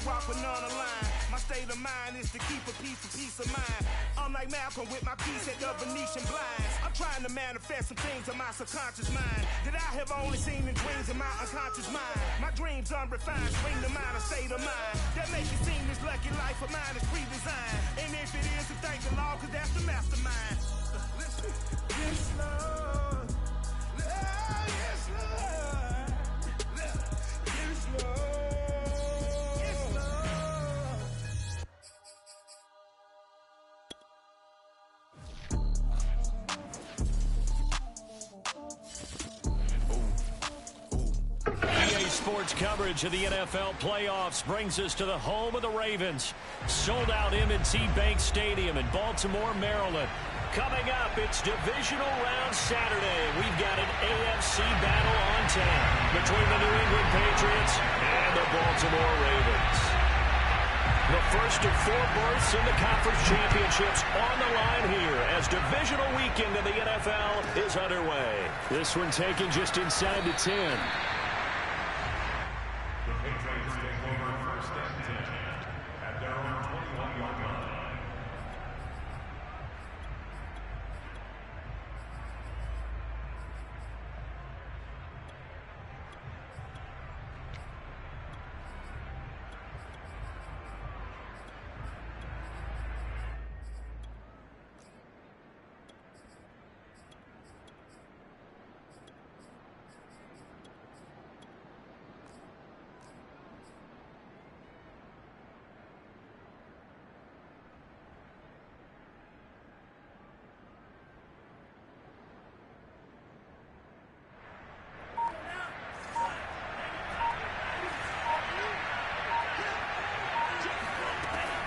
rock with none aligned. My state of mind is to keep a peace of mind. I'm like Malcolm with my piece at the Venetian blinds. I'm trying to manifest some things in my subconscious mind that I have only seen in dreams in my unconscious mind. My dreams unrefined, bring to mind a state of mind that make it seem this lucky life of mine is pre-designed. And if it is, then thank the Lord, cause that's the mastermind. Yes, Lord. Yes, Lord. Yes, Lord. Sports coverage of the NFL playoffs brings us to the home of the Ravens. Sold out M&T Bank Stadium in Baltimore, Maryland. Coming up, it's divisional round Saturday. We've got an AFC battle on tap between the New England Patriots and the Baltimore Ravens. The first of 4 berths in the conference championships on the line here as divisional weekend in the NFL is underway. This one taken just inside the 10.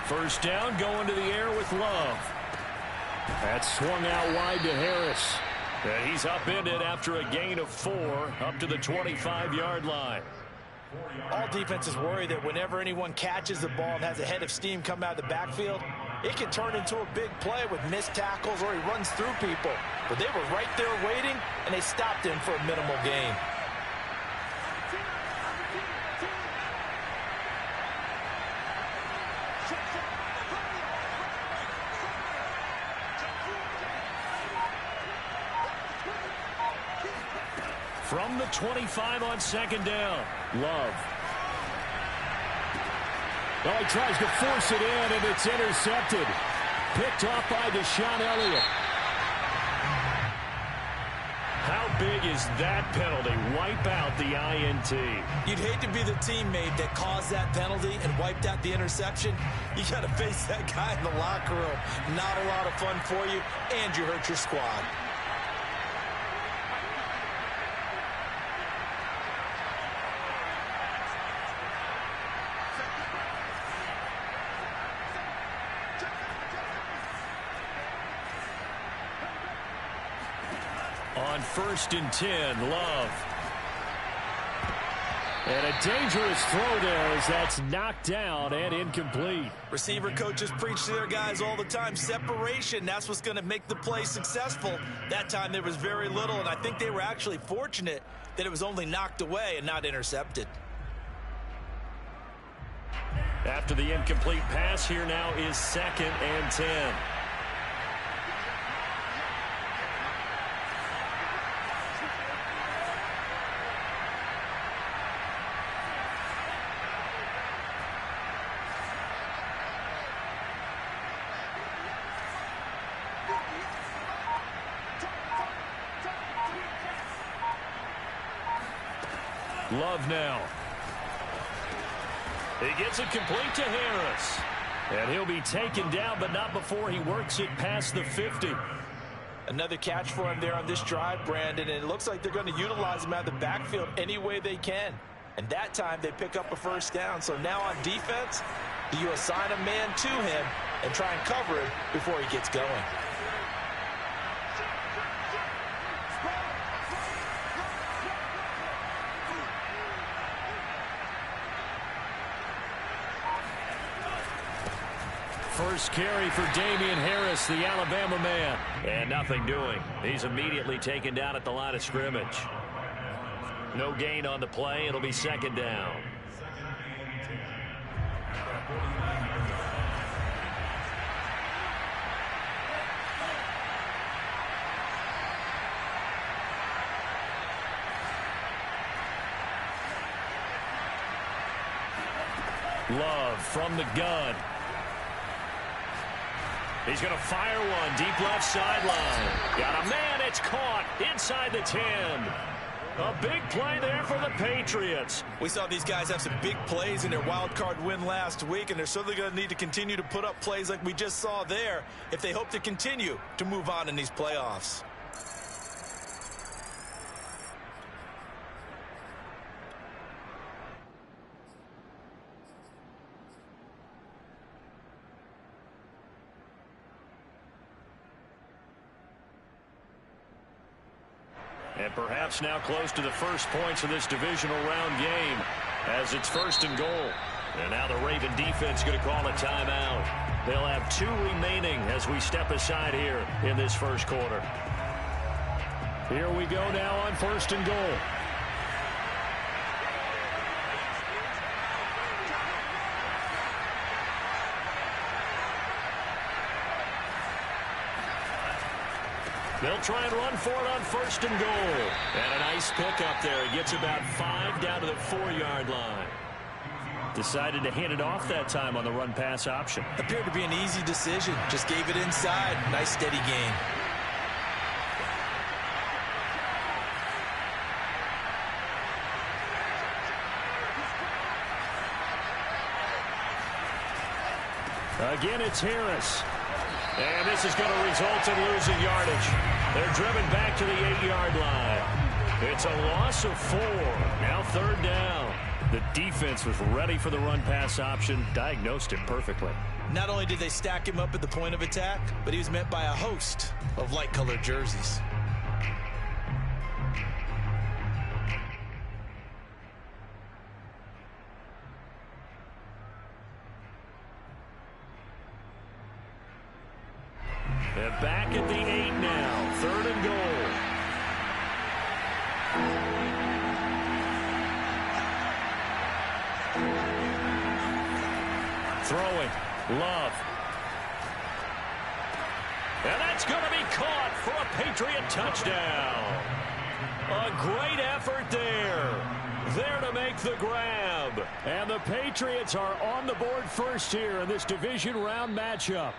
First down, going to the air with Love. That swung out wide to Harris. And he's upended after a gain of 4 up to the 25-yard line. All defenses worry that whenever anyone catches the ball and has a head of steam come out of the backfield, it can turn into a big play with missed tackles or he runs through people. But they were right there waiting, and they stopped him for a minimal gain. From the 25 on second down, Love. Well, he tries to force it in, and it's intercepted. Picked off by Deshaun Elliott. How big is that penalty? Wipe out the INT. You'd hate to be the teammate that caused that penalty and wiped out the interception. You got to face that guy in the locker room. Not a lot of fun for you, and you hurt your squad. On 1st and 10, Love. And a dangerous throw there as that's knocked down and incomplete. Receiver coaches preach to their guys all the time. Separation, that's what's going to make the play successful. That time there was very little, and I think they were actually fortunate that it was only knocked away and not intercepted. After the incomplete pass, here now is 2nd and 10. Love now. He gets it complete to Harris. And he'll be taken down, but not before he works it past the 50. Another catch for him there on this drive, Brandon, and it looks like they're going to utilize him out of the backfield any way they can. And that time they pick up a first down. So now on defense, you assign a man to him and try and cover him before he gets going. First carry for Damian Harris, the Alabama man. And nothing doing. He's immediately taken down at the line of scrimmage. No gain on the play. It'll be 2nd down. Love from the gun. He's going to fire one deep left sideline. Got a man. It's caught inside the 10. A big play there for the Patriots. We saw these guys have some big plays in their wild card win last week, and they're certainly going to need to continue to put up plays like we just saw there if they hope to continue to move on in these playoffs. And perhaps now close to the first points of this divisional round game as it's 1st and goal. And now the Raven defense going to call a timeout. They'll have 2 remaining as we step aside here in this first quarter. Here we go now on 1st and goal. They'll try and run for it on 1st and goal. And a nice pickup there. He gets about 5 down to the 4-yard line. Decided to hand it off that time on the run-pass option. Appeared to be an easy decision. Just gave it inside. Nice steady gain. Again, it's Harris. And this is going to result in losing yardage. They're driven back to the 8-yard line. It's a loss of 4. Now 3rd down. The defense was ready for the run-pass option, diagnosed it perfectly. Not only did they stack him up at the point of attack, but he was met by a host of light-colored jerseys. And back at the 8 now. 3rd and goal. Throwing. Love. And that's going to be caught for a Patriot touchdown. A great effort there. There to make the grab. And the Patriots are on the board first here in this division round matchup.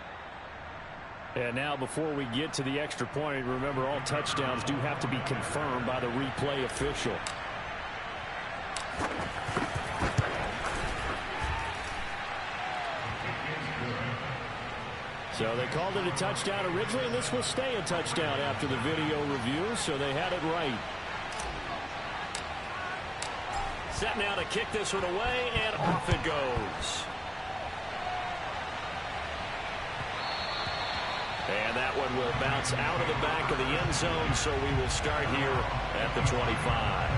And now before we get to the extra point, remember all touchdowns do have to be confirmed by the replay official. So they called it a touchdown originally, and this will stay a touchdown after the video review, so they had it right. Set now to kick this one away, and off it goes. And that one will bounce out of the back of the end zone, so we will start here at the 25.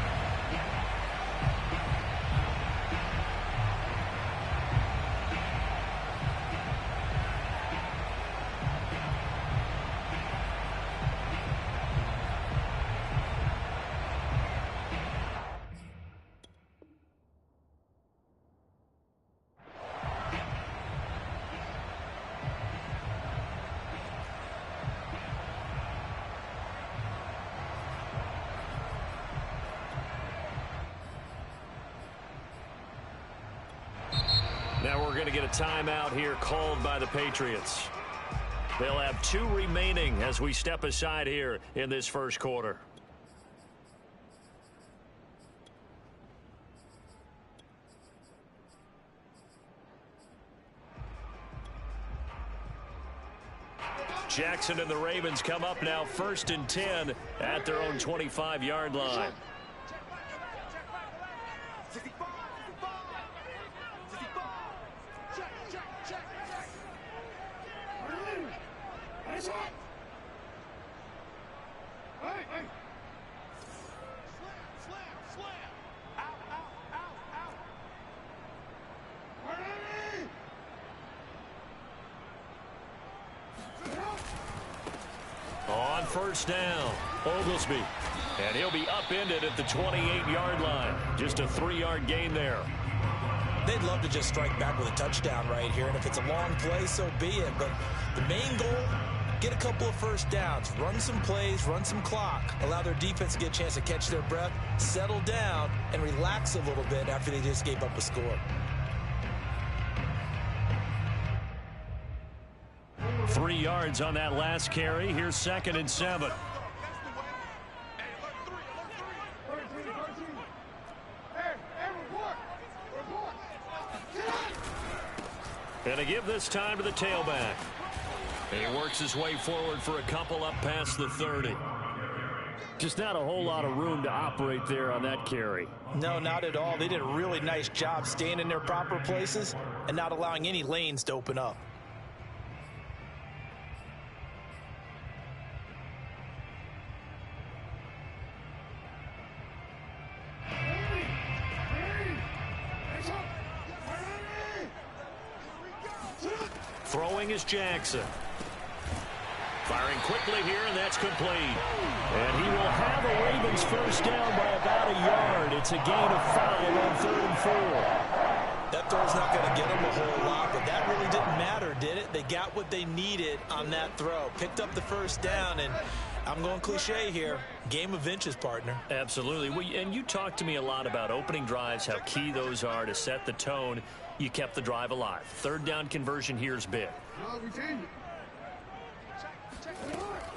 Now we're going to get a timeout here called by the Patriots. They'll have 2 remaining as we step aside here in this first quarter. Jackson and the Ravens come up now 1st and 10 at their own 25-yard line. On 1st down, Oglesby. And he'll be upended at the 28-yard line. Just a 3-yard gain there. They'd love to just strike back with a touchdown right here, and if it's a long play, so be it. But the main goal, get a couple of first downs, run some plays, run some clock, allow their defense to get a chance to catch their breath, settle down, and relax a little bit after they just gave up a score. 3 yards on that last carry. Here's 2nd and 7. And a give this time to the tailback. And he works his way forward for a couple up past the 30. Just not a whole lot of room to operate there on that carry. No, not at all. They did a really nice job staying in their proper places and not allowing any lanes to open up. Throwing is Jackson. Firing quickly here, and that's complete. And he will have a Ravens first down by about a yard. It's a gain of 5 on 3rd and 4. That throw's not going to get them a whole lot, but that really didn't matter, did it? They got what they needed on that throw. Picked up the first down, and I'm going cliche here. Game of inches, partner. Absolutely. And you talked to me a lot about opening drives, how key those are to set the tone. You kept the drive alive. 3rd down conversion here is big.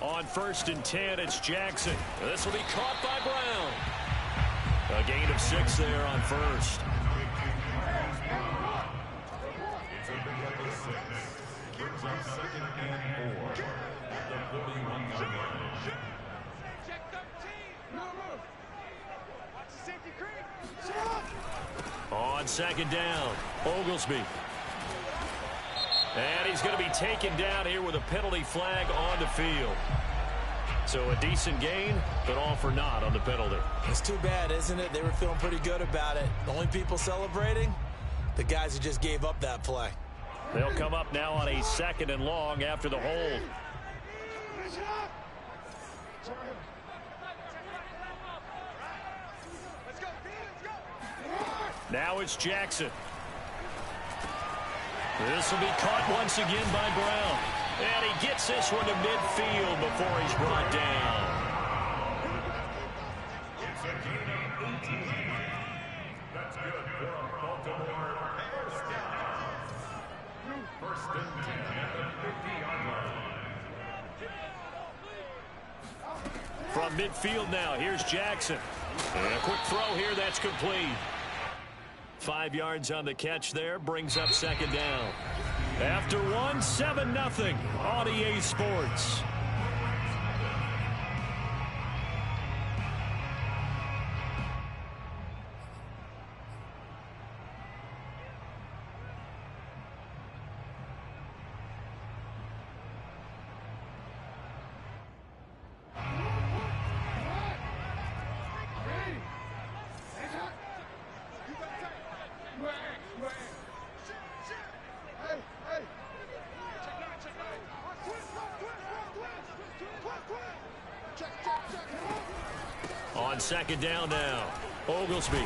On 1st and 10, it's Jackson. This will be caught by Brown. A gain of 6 there on 1st. On 2nd down, Oglesby. And he's going to be taken down here with a penalty flag on the field. So a decent gain, but all for naught on the penalty. It's too bad, isn't it? They were feeling pretty good about it. The only people celebrating, the guys who just gave up that play. They'll come up now on a 2nd and long after the hold. Now it's Jackson. This will be caught once again by Brown. And he gets this one to midfield before he's brought down. That's good for Baltimore. First and 10 at the 50-yard line. From midfield now, here's Jackson. And a quick throw here, that's complete. 5 yards on the catch there, brings up 2nd down. After 1, 7-0 on EA Sports. On 2nd down now, Oglesby.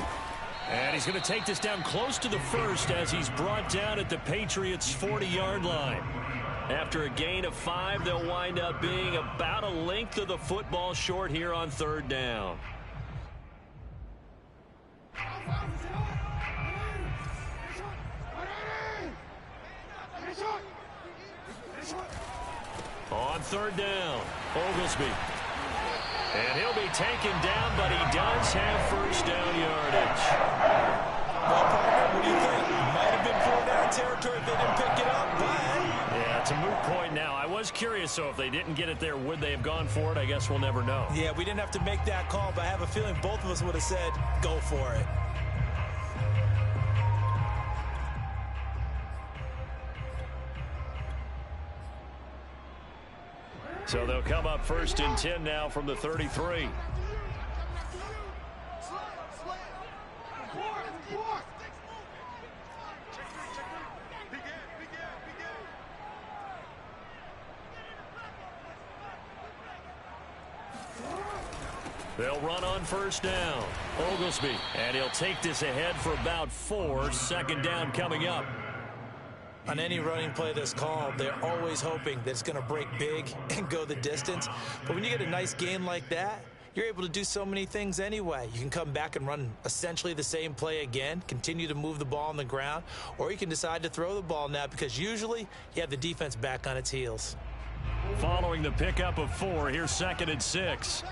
And he's going to take this down close to the 1st as he's brought down at the Patriots' 40-yard line. After a gain of 5, they'll wind up being about a length of the football short here on 3rd down. On 3rd down, Oglesby. And he'll be taken down, but he does have first down yardage. Well, partner, what do you think? Might have been 4-down territory if they didn't pick it up, but... Yeah, it's a moot point now. I was curious, so if they didn't get it there, would they have gone for it? I guess we'll never know. Yeah, we didn't have to make that call, but I have a feeling both of us would have said, go for it. So they'll come up 1st and 10 now from the 33. They'll run on 1st down. Oglesby, and he'll take this ahead for about 4. 2nd down coming up. On any running play that's called, they're always hoping that it's going to break big and go the distance. But when you get a nice gain like that, you're able to do so many things anyway. You can come back and run essentially the same play again, continue to move the ball on the ground, or you can decide to throw the ball now because usually you have the defense back on its heels. Following the pickup of 4, here's 2nd and 6.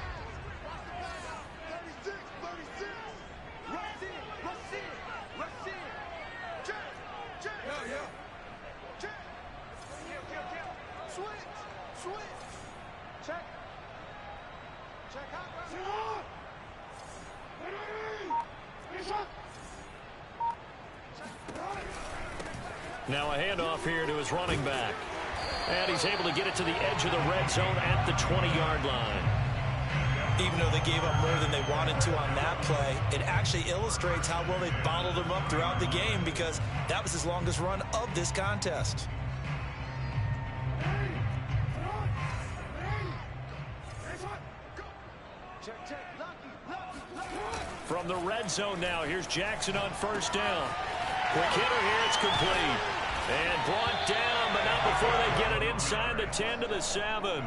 Now a handoff here to his running back. And he's able to get it to the edge of the red zone at the 20-yard line. Even though they gave up more than they wanted to on that play, it actually illustrates how well they bottled him up throughout the game because that was his longest run of this contest. From the red zone now, here's Jackson on 1st down. Quick hitter here, it's complete. And brought down, but not before they get it inside the 10 to the 7.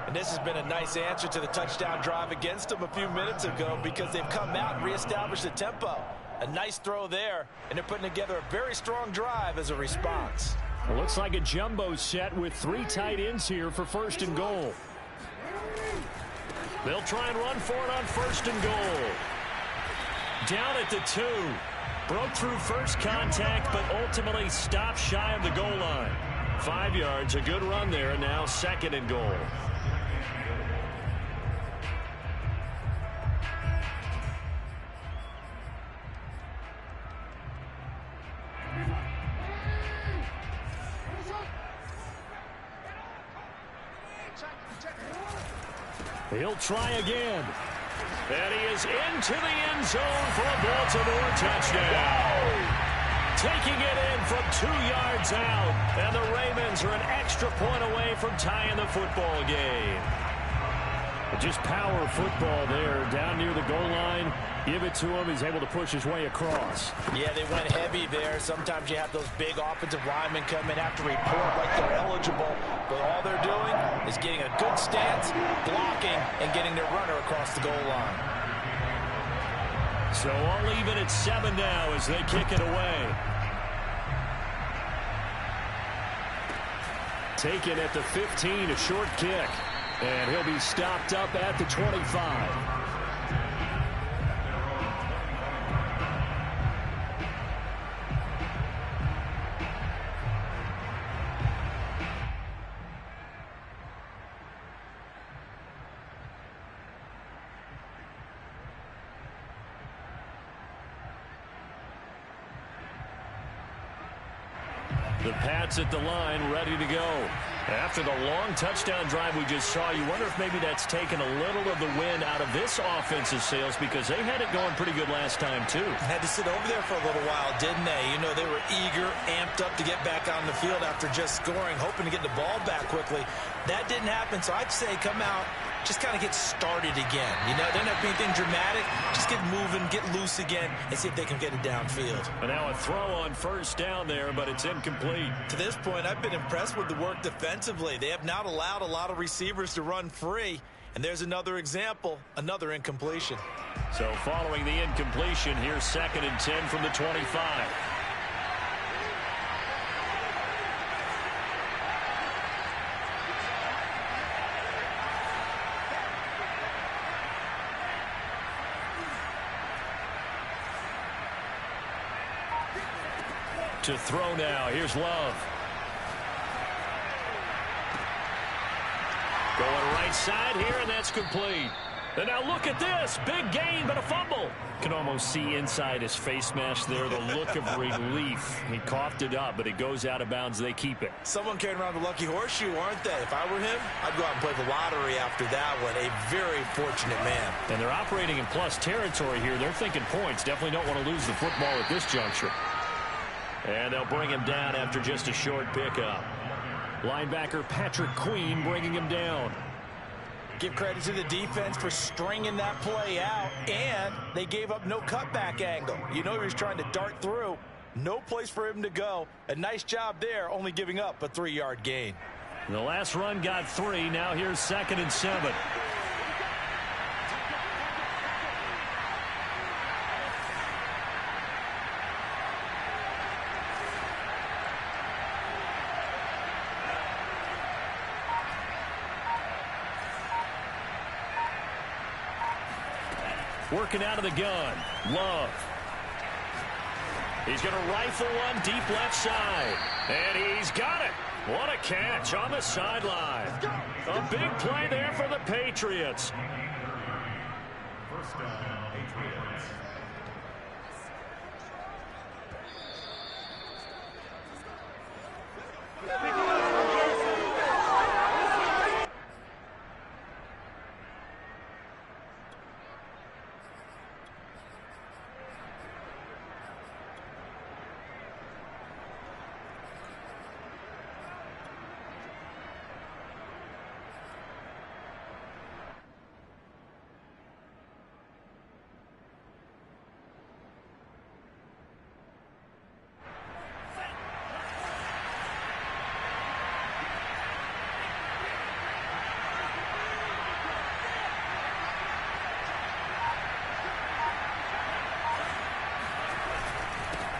And this has been a nice answer to the touchdown drive against them a few minutes ago because they've come out and reestablished the tempo. A nice throw there, and they're putting together a very strong drive as a response. It looks like a jumbo set with 3 tight ends here for 1st and goal. They'll try and run for it on 1st and goal. Down at the 2. Broke through first contact, but ultimately stopped shy of the goal line. 5 yards, a good run there, and now 2nd and goal. He'll try again. And he is into the end zone for a Baltimore touchdown. Taking it in from 2 yards out. And the Ravens are an extra point away from tying the football game. Just power football there down near the goal line. Give it to him. He's able to push his way across. Yeah, they went heavy there. Sometimes you have those big offensive linemen come in after report like they're eligible. But all they're doing is getting a good stance, blocking, and getting their runner across the goal line. So all even at 7 now as they kick it away. Taken at the 15, a short kick. And he'll be stopped up at the 25. The Pats at the line, ready to go. After the long touchdown drive we just saw, you wonder if maybe that's taken a little of the wind out of this offensive sails because they had it going pretty good last time, too. Had to sit over there for a little while, didn't they? You know, they were eager, amped up to get back on the field after just scoring, hoping to get the ball back quickly. That didn't happen, so I'd say come out, just kind of get started again. You know, doesn't have to be anything dramatic. Just get moving, get loose again, and see if they can get it downfield. And now a throw on 1st down there, but it's incomplete. To this point, I've been impressed with the work defensively. They have not allowed a lot of receivers to run free. And there's another example, another incompletion. So following the incompletion, here's 2nd and 10 from the 25. To throw now. Here's Love. Going right side here, and that's complete. And now look at this. Big gain, but a fumble. Can almost see inside his face mask there the look of relief. He coughed it up, but it goes out of bounds. They keep it. Someone carrying around the lucky horseshoe, aren't they? If I were him, I'd go out and play the lottery after that one. A very fortunate man. And they're operating in plus territory here. They're thinking points. Definitely don't want to lose the football at this juncture. And they'll bring him down after just a short pickup. Linebacker Patrick Queen bringing him down. Give credit to the defense for stringing that play out, and they gave up no cutback angle. You know he was trying to dart through. No place for him to go. A nice job there, only giving up a 3-yard gain. The last run got 3. Now here's 2nd and 7. Working out of the gun. Love. He's going to rifle one deep left side. And he's got it. What a catch on the sideline. A big play there for the Patriots. First down, Patriots.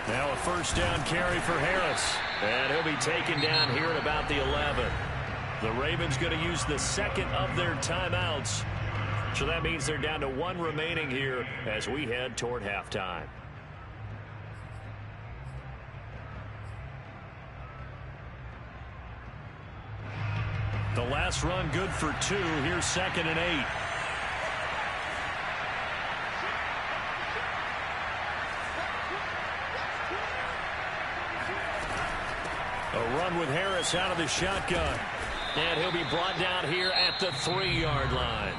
Now a first down carry for Harris. And he'll be taken down here at about the 11. The Ravens going to use the second of their timeouts. So that means they're down to one remaining here as we head toward halftime. The last run good for 2. Here's 2nd and 8. A run with Harris out of the shotgun. And he'll be brought down here at the 3-yard line.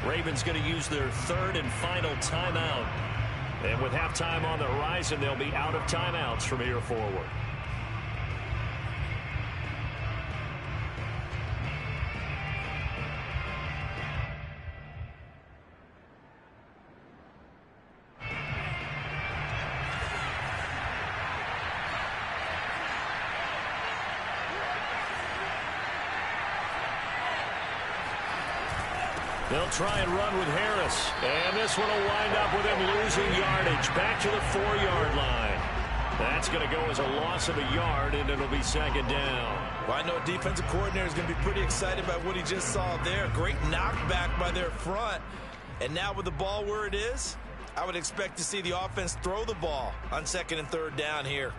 Ravens going to use their third and final timeout. And with halftime on the horizon, they'll be out of timeouts from here forward. They'll try and run with Harris. And this one will wind up with him losing yardage. Back to the 4-yard line. That's going to go as a loss of a yard, and it'll be 2nd down. Well, I know defensive coordinator is going to be pretty excited about what he just saw there. Great knockback by their front. And now with the ball where it is, I would expect to see the offense throw the ball on 2nd and 3rd down here.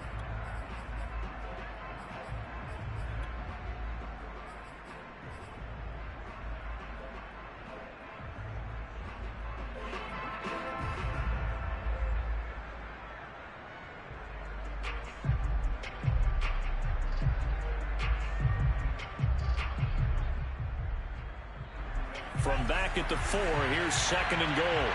From back at the 4, here's 2nd and goal.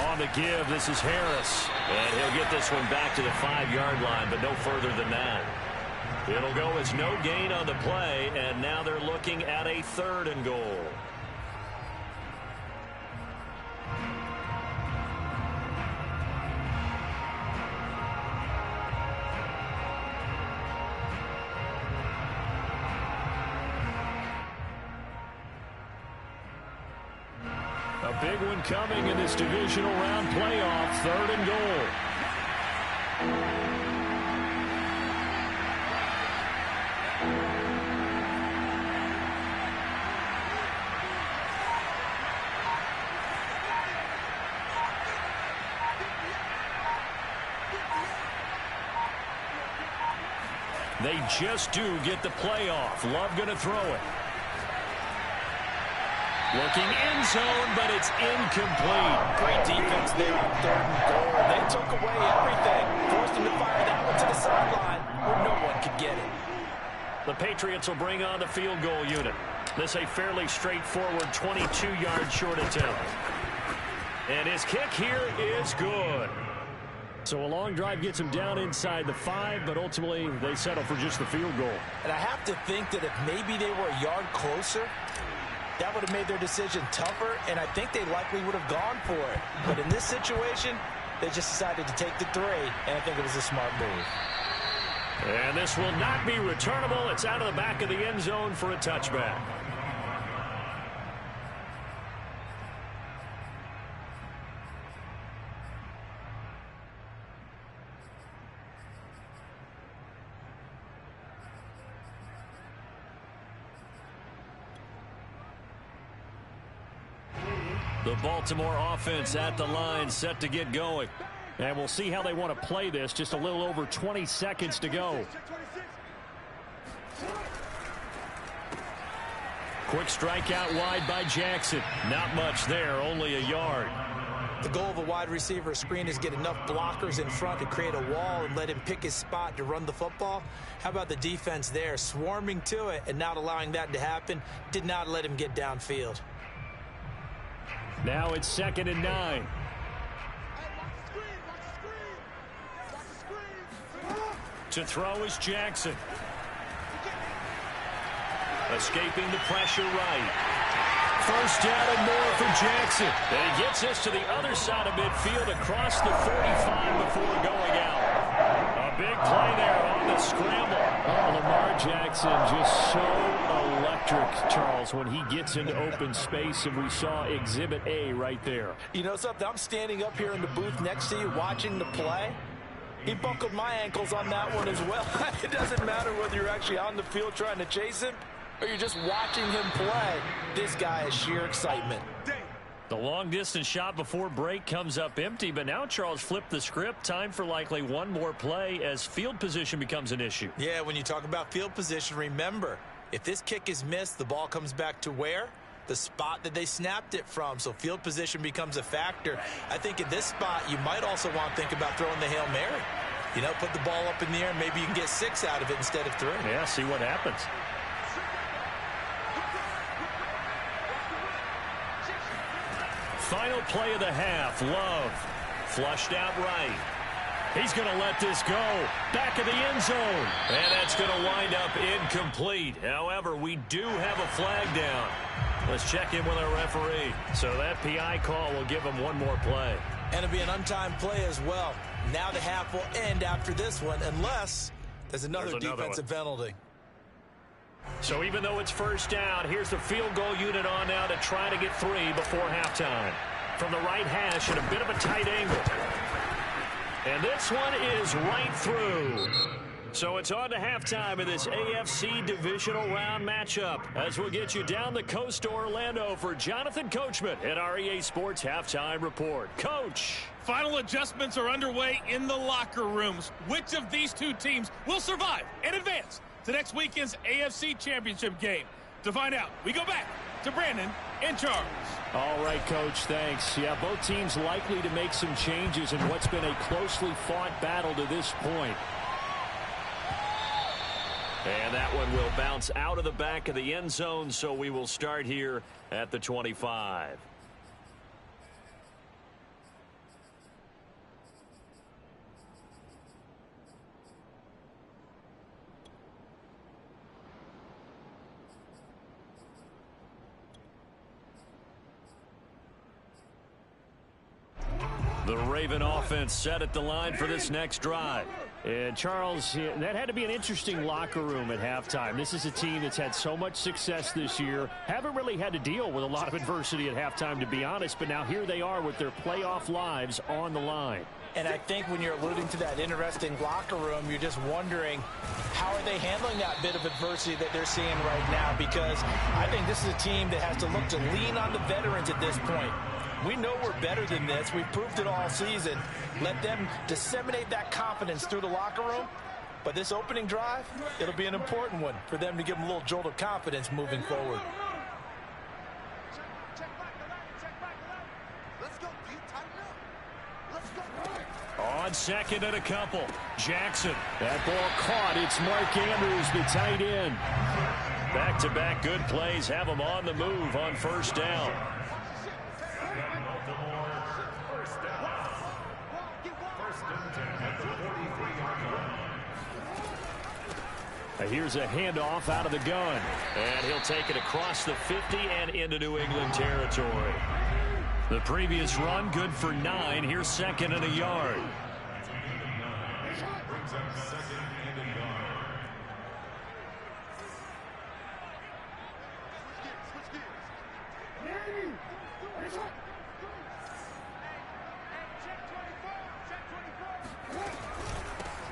On the give, this is Harris. And he'll get this one back to the 5-yard line, but no further than that. It'll go as no gain on the play, and now they're looking at a 3rd and goal. A big one coming in this divisional round playoff, 3rd and goal. They just do get the playoff. Love going to throw it. Looking end zone, but it's incomplete. Great defense there on 3rd and goal. They took away everything. Forced him to fire that one to the sideline where no one could get it. The Patriots will bring on the field goal unit. This a fairly straightforward 22-yard short attempt. And his kick here is good. So a long drive gets him down inside the 5, but ultimately they settle for just the field goal. And I have to think that if maybe they were a yard closer, that would have made their decision tougher, and I think they likely would have gone for it. But in this situation, they just decided to take the 3, and I think it was a smart move. And this will not be returnable. It's out of the back of the end zone for a touchback. The Baltimore offense at the line, set to get going. And we'll see how they want to play this. Just a little over 20 seconds to go. Quick strike out wide by Jackson. Not much there, only a yard. The goal of a wide receiver screen is get enough blockers in front to create a wall and let him pick his spot to run the football. How about the defense there, swarming to it and not allowing that to happen? Did not let him get downfield. Now it's 2nd and 9. To throw is Jackson. Escaping the pressure right. First down and more for Jackson. And he gets us to the other side of midfield across the 45 before going out. A big play there on the scramble. Oh, Lamar Jackson just so electric, Charles, when he gets into open space, and we saw Exhibit A right there. You know something? I'm standing up here in the booth next to you watching the play. He buckled my ankles on that one as well. It doesn't matter whether you're actually on the field trying to chase him or you're just watching him play. This guy is sheer excitement. The long-distance shot before break comes up empty, but now Charles flipped the script. Time for likely one more play as field position becomes an issue. Yeah, when you talk about field position, remember, if this kick is missed, the ball comes back to where? The spot that they snapped it from. So field position becomes a factor. I think in this spot, you might also want to think about throwing the Hail Mary. You know, put the ball up in the air. Maybe you can get 6 out of it instead of 3. Yeah, see what happens. Final play of the half. Love flushed out right. He's going to let this go. Back of the end zone. And that's going to wind up incomplete. However, we do have a flag down. Let's check in with our referee. So that PI call will give him one more play. And it'll be an untimed play as well. Now the half will end after this one unless there's another defensive penalty. So even though it's first down, here's the field goal unit on now to try to get 3 before halftime. From the right hash at a bit of a tight angle. And this one is right through. So it's on to halftime of this AFC divisional round matchup as we'll get you down the coast to Orlando for Jonathan Coachman at our EA Sports Halftime Report. Coach. Final adjustments are underway in the locker rooms. Which of these two teams will survive and advance to next weekend's AFC Championship game? To find out, we go back to Brandon and Charles. All right, Coach, thanks. Yeah, both teams likely to make some changes in what's been a closely fought battle to this point. And that one will bounce out of the back of the end zone, so we will start here at the 25. The Raven offense set at the line for this next drive. And Charles, that had to be an interesting locker room at halftime. This is a team that's had so much success this year. Haven't really had to deal with a lot of adversity at halftime, to be honest. But now here they are with their playoff lives on the line. And I think when you're alluding to that interesting locker room, you're just wondering how are they handling that bit of adversity that they're seeing right now? Because I think this is a team that has to look to lean on the veterans at this point. We know we're better than this. We've proved it all season. Let them disseminate that confidence through the locker room. But this opening drive, it'll be an important one for them to give them a little jolt of confidence moving forward. On second and a couple, Jackson. That ball caught. It's Mark Andrews, the tight end. Back-to-back good plays have them on the move on first down. Here's a handoff out of the gun. And he'll take it across the 50 and into New England territory. The previous run, good for 9. Here's second and a yard.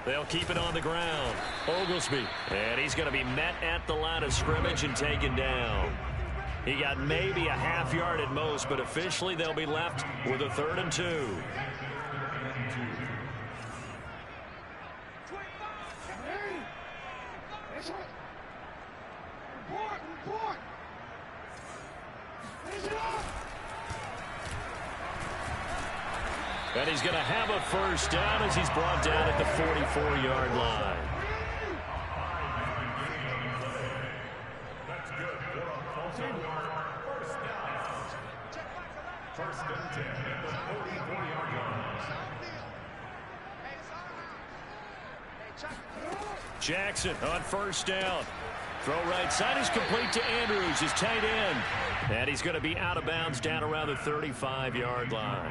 They'll keep it on the ground. Oglesby. And he's going to be met at the line of scrimmage and taken down. He got maybe a half yard at most, but officially they'll be left with a 3rd and 2. And he's going to have a 1st down as he's brought down at the 44-yard line. That's good. First and 10 at the 44-yard line. Jackson on 1st down. Throw right side is complete to Andrews, his tight end. And he's going to be out of bounds down around the 35-yard line.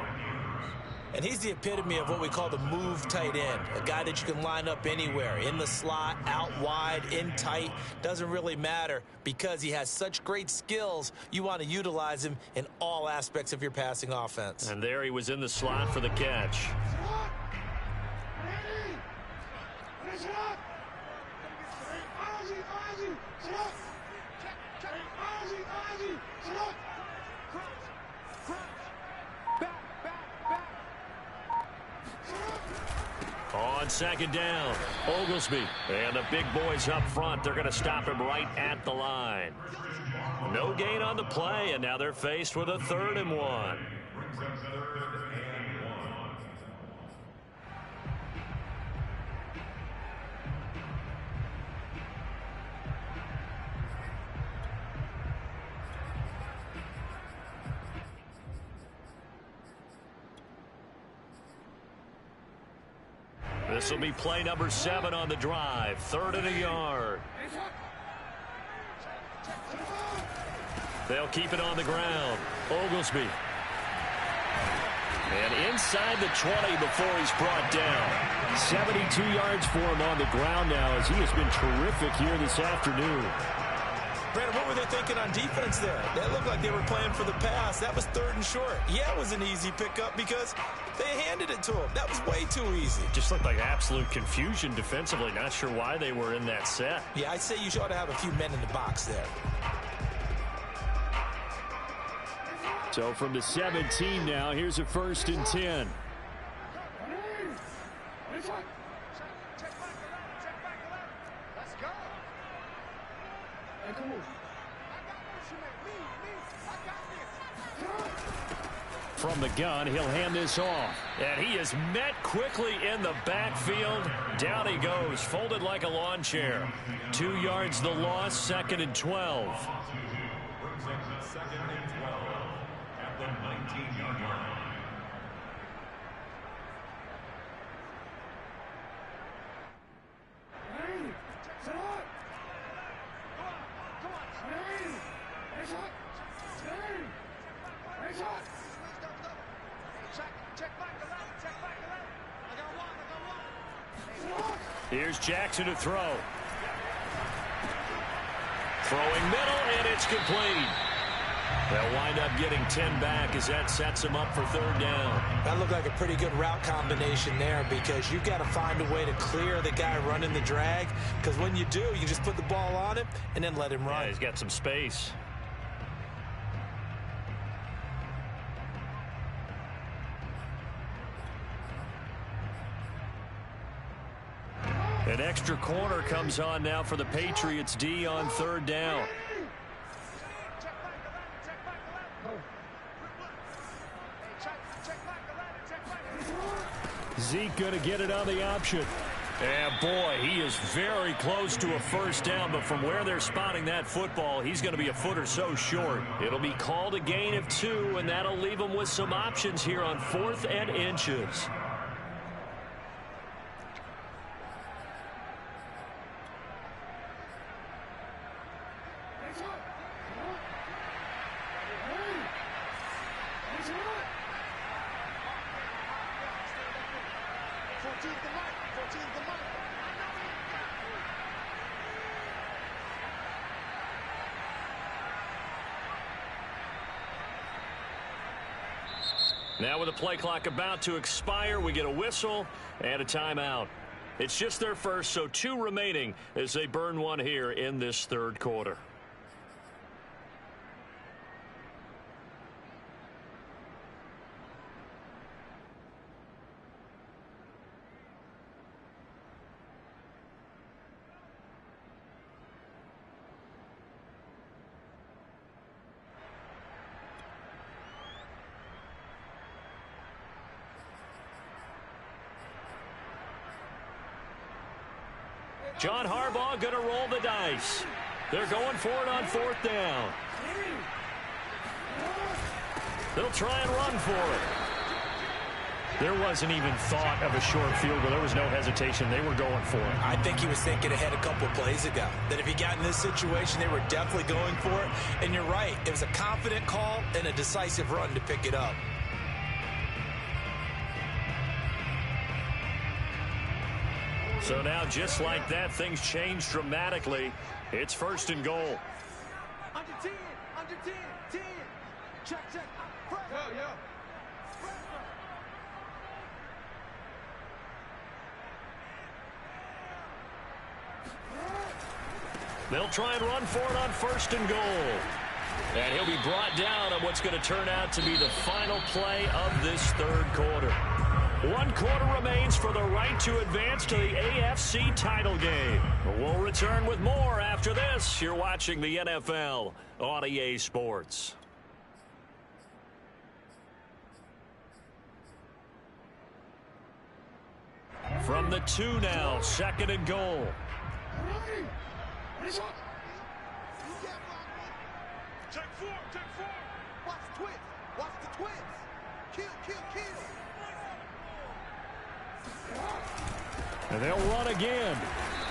And he's the epitome of what we call the move tight end, a guy that you can line up anywhere, in the slot, out wide, in tight, doesn't really matter because he has such great skills. You want to utilize him in all aspects of your passing offense. And there he was in the slot for the catch. On 2nd down, Oglesby. And the big boys up front, they're going to stop him right at the line. No gain on the play, and now they're faced with a 3rd and 1. This will be play number 7 on the drive. 3rd and a yard. They'll keep it on the ground. Oglesby. And inside the 20 before he's brought down. 72 yards for him on the ground now as he has been terrific here this afternoon. Brandon, what were they thinking on defense there? That looked like they were playing for the pass. That was 3rd and short. Yeah, it was an easy pickup because they handed it to him. That was way too easy. Just looked like absolute confusion defensively. Not sure why they were in that set. Yeah, I'd say you ought to have a few men in the box there. So from the 17 now, here's a 1st and 10. From the gun, he'll hand this off. And he is met quickly in the backfield. Down he goes, folded like a lawn chair. 2 yards the loss, 2nd and 12. Brings up 2nd and 12 at the 19-yard line. Here's Jackson to throw. Throwing middle, and it's complete. They'll wind up getting 10 back as that sets them up for 3rd down. That looked like a pretty good route combination there because you've got to find a way to clear the guy running the drag because when you do, you just put the ball on him and then let him run. Yeah, he's got some space. An extra corner comes on now for the Patriots D on 3rd down. Zeke going to get it on the option. And boy, he is very close to a 1st down, but from where they're spotting that football, he's going to be a foot or so short. It'll be called a gain of 2, and that'll leave him with some options here on 4th and inches. Now with the play clock about to expire, we get a whistle and a timeout. It's just their first, so 2 remaining as they burn one here in this 3rd quarter. John Harbaugh going to roll the dice. They're going for it on 4th down. They'll try and run for it. There wasn't even thought of a short field goal. There was no hesitation. They were going for it. I think he was thinking ahead a couple of plays ago, that if he got in this situation, they were definitely going for it. And you're right. It was a confident call and a decisive run to pick it up. So now, just like that, things change dramatically. It's 1st and goal. Under 10, 10. Check. Yeah. They'll try and run for it on 1st and goal. And he'll be brought down on what's going to turn out to be the final play of this 3rd quarter. 1 quarter remains for the right to advance to the AFC title game. We'll return with more after this. You're watching the NFL on EA Sports. From the 2 now, 2nd and goal. Check 4. Watch the twist. Kill. And they'll run again.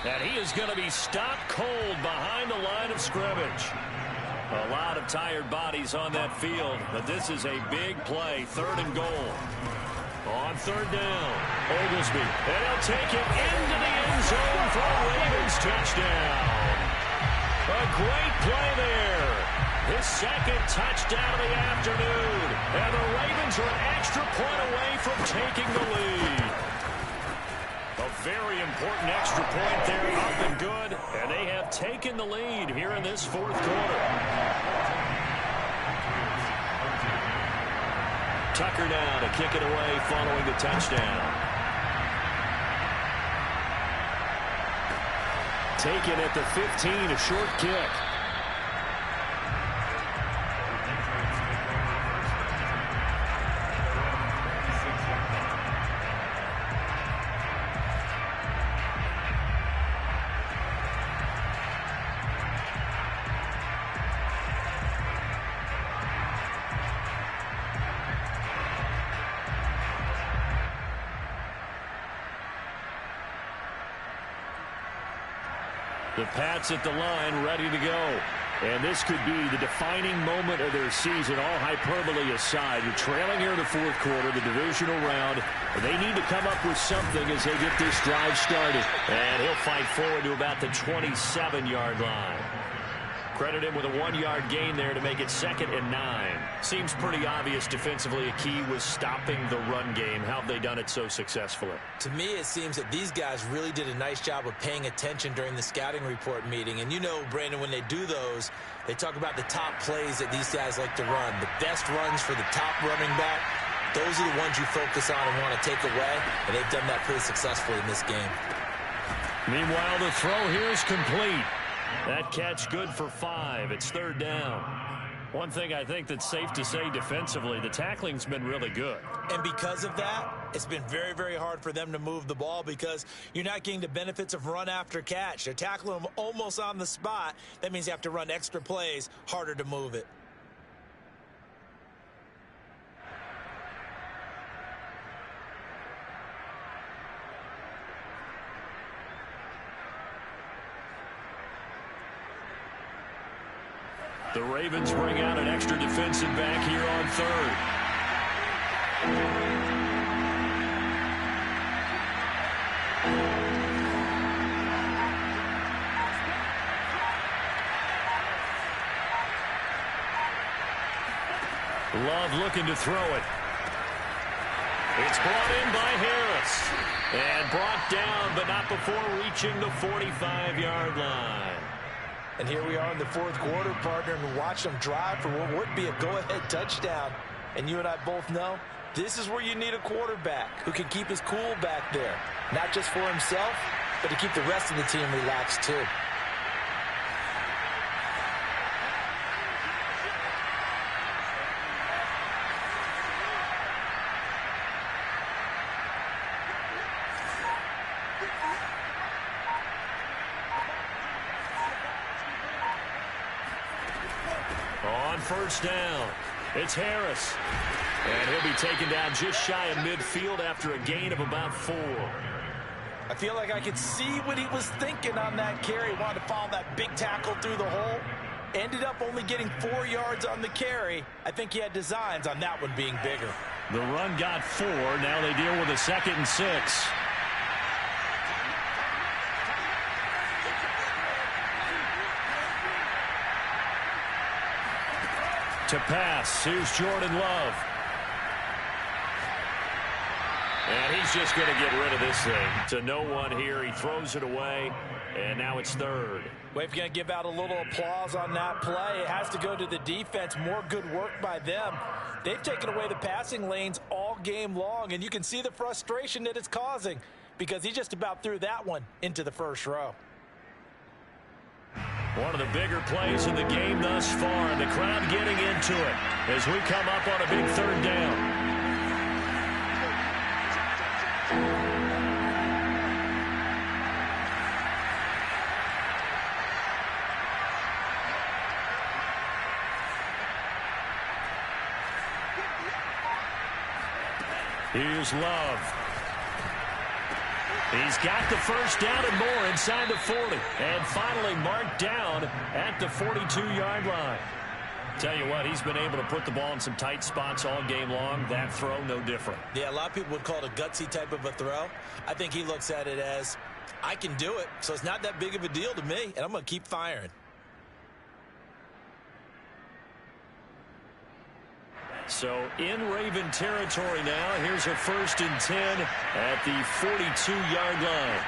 And he is going to be stopped cold behind the line of scrimmage. A lot of tired bodies on that field, but this is a big play. 3rd and goal. On 3rd down, Oglesby. And he'll take it into the end zone for a Ravens touchdown. A great play there. His 2nd touchdown of the afternoon. And the Ravens are an extra point away from taking the lead. A very important extra point there, up and good. And they have taken the lead here in this 4th quarter. Tucker now to kick it away following the touchdown. Taken at the 15, a short kick. The Pats at the line, ready to go. And this could be the defining moment of their season, all hyperbole aside. You're trailing here in the 4th quarter, the divisional round. They need to come up with something as they get this drive started. And he'll fight forward to about the 27-yard line. Credit him with a 1-yard gain there to make it 2nd and 9. Seems pretty obvious defensively a key was stopping the run game. How have they done it so successfully? To me, it seems that these guys really did a nice job of paying attention during the scouting report meeting. And you know, Brandon, when they do those, they talk about the top plays that these guys like to run. The best runs for the top running back, those are the ones you focus on and want to take away. And they've done that pretty successfully in this game. Meanwhile, the throw here is complete. That catch good for 5. It's 3rd down. One thing I think that's safe to say defensively, the tackling's been really good. And because of that, it's been very, very hard for them to move the ball because you're not getting the benefits of run after catch. They're tackling them almost on the spot. That means you have to run extra plays, harder to move it. The Ravens bring out an extra defensive back here on 3rd. Love looking to throw it. It's brought in by Harris. And brought down, but not before reaching the 45-yard line. And here we are in the 4th quarter, partner, and watch them drive for what would be a go-ahead touchdown. And you and I both know this is where you need a quarterback who can keep his cool back there. Not just for himself, but to keep the rest of the team relaxed too. on first down. It's Harris. And he'll be taken down just shy of midfield after a gain of about 4. I feel like I could see what he was thinking on that carry. Wanted to follow that big tackle through the hole. Ended up only getting 4 yards on the carry. I think he had designs on that one being bigger. The run got 4. Now they deal with a 2nd and 6. To pass, here's Jordan Love. And he's just going to get rid of this thing. To no one here. He throws it away, and now it's 3rd. Well, if you're going to give out a little applause on that play, it has to go to the defense. More good work by them. They've taken away the passing lanes all game long, and you can see the frustration that it's causing because he just about threw that one into the first row. One of the bigger plays in the game thus far, and the crowd getting into it as we come up on a big 3rd down. Here's Love. He's got the first down and more inside the 40. And finally marked down at the 42-yard line. Tell you what, he's been able to put the ball in some tight spots all game long. That throw, no different. Yeah, a lot of people would call it a gutsy type of a throw. I think he looks at it as, I can do it, so it's not that big of a deal to me, and I'm going to keep firing. So in Raven territory now. Here's a 1st and 10 at the 42-yard line.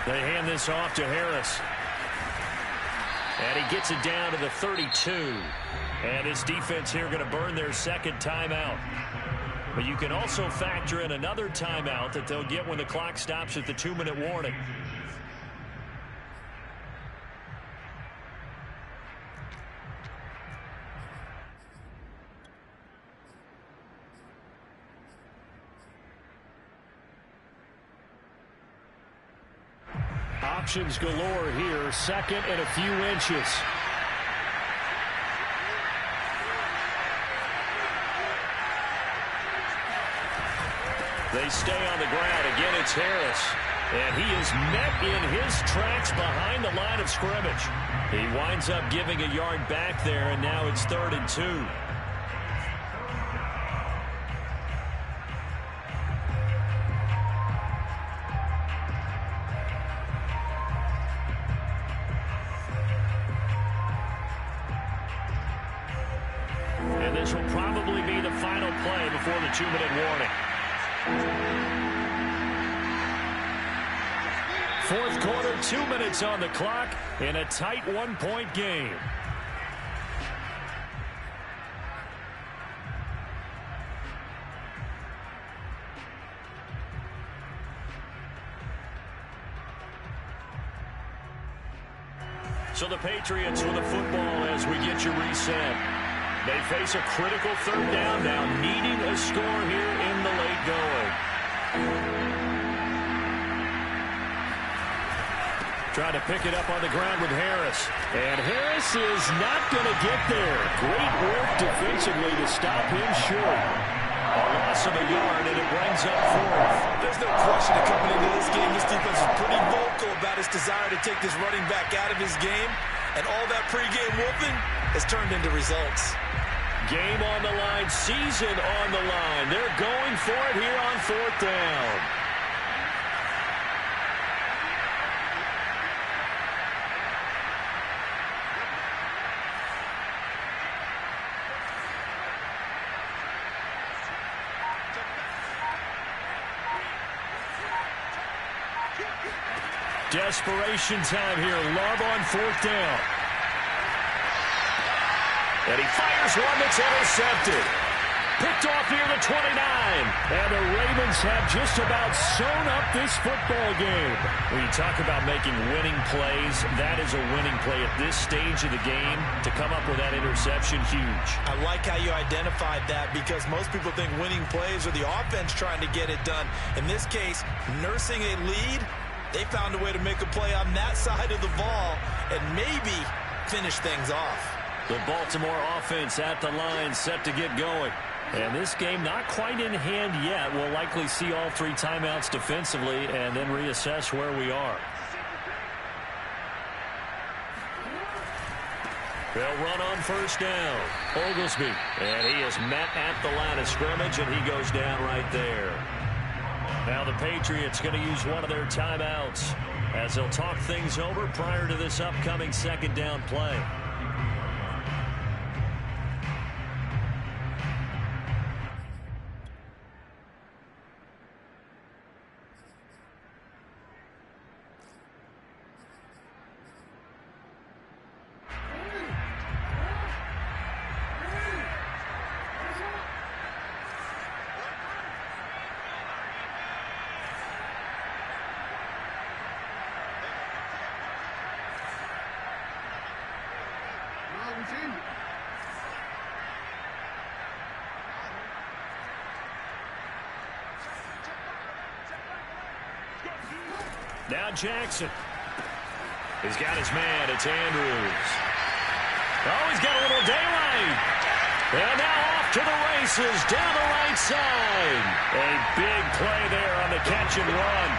They hand this off to Harris. And he gets it down to the 32. And his defense here going to burn their 2nd timeout. But you can also factor in another timeout that they'll get when the clock stops at the 2-minute warning. Options galore here. 2nd and a few inches. They stay on the ground. Again, it's Harris. And he is met in his tracks behind the line of scrimmage. He winds up giving a yard back there, and now it's 3rd and 2. This will probably be the final play before the 2-minute warning. 4th quarter, 2 minutes on the clock in a tight 1-point game. So the Patriots with the football as we get you reset. They face a critical 3rd down now, needing a score here in the late going. Trying to pick it up on the ground with Harris. And Harris is not going to get there. Great work defensively to stop him short. A loss of a yard, and it brings up 4th. There's no question that coming into this game, this defense is pretty vocal about its desire to take this running back out of his game. And all that pregame whooping has turned into results. Game on the line, season on the line. They're going for it here on 4th down. Desperation time here. Love on 4th down. And he fires one that's intercepted. Picked off near the 29. And the Ravens have just about sewn up this football game. When you talk about making winning plays, that is a winning play at this stage of the game. To come up with that interception, huge. I like how you identified that because most people think winning plays are the offense trying to get it done. In this case, nursing a lead They found a way to make a play on that side of the ball and maybe finish things off. The Baltimore offense at the line, set to get going. And this game not quite in hand yet. We'll likely see all 3 timeouts defensively and then reassess where we are. They'll run on first down. Oglesby. And he is met at the line of scrimmage, and he goes down right there. Now the Patriots going to use one of their timeouts as they'll talk things over prior to this upcoming second down play. Now Jackson. He's got his man. It's Andrews. Oh, he's got a little daylight. And now off to the races down the right side. A big play there on the catch and run.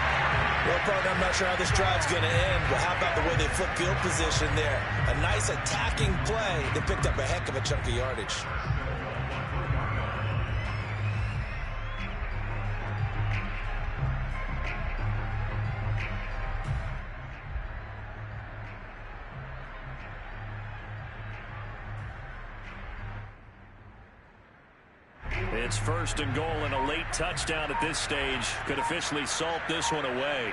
Well, partner, I'm not sure how this drive's going to end, but how about the way they flip field position there? A nice attacking play. They picked up a heck of a chunk of yardage. It's first and goal, and a late touchdown at this stage could officially salt this one away.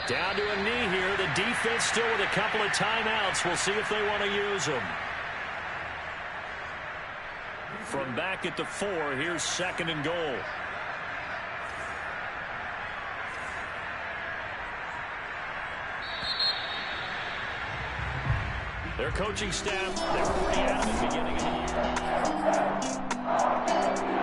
Down to a knee here. The defense still with a couple of timeouts. We'll see if they want to use them. From back at the 4, here's second and goal. Their coaching staff, they were pretty adamant beginning of the year.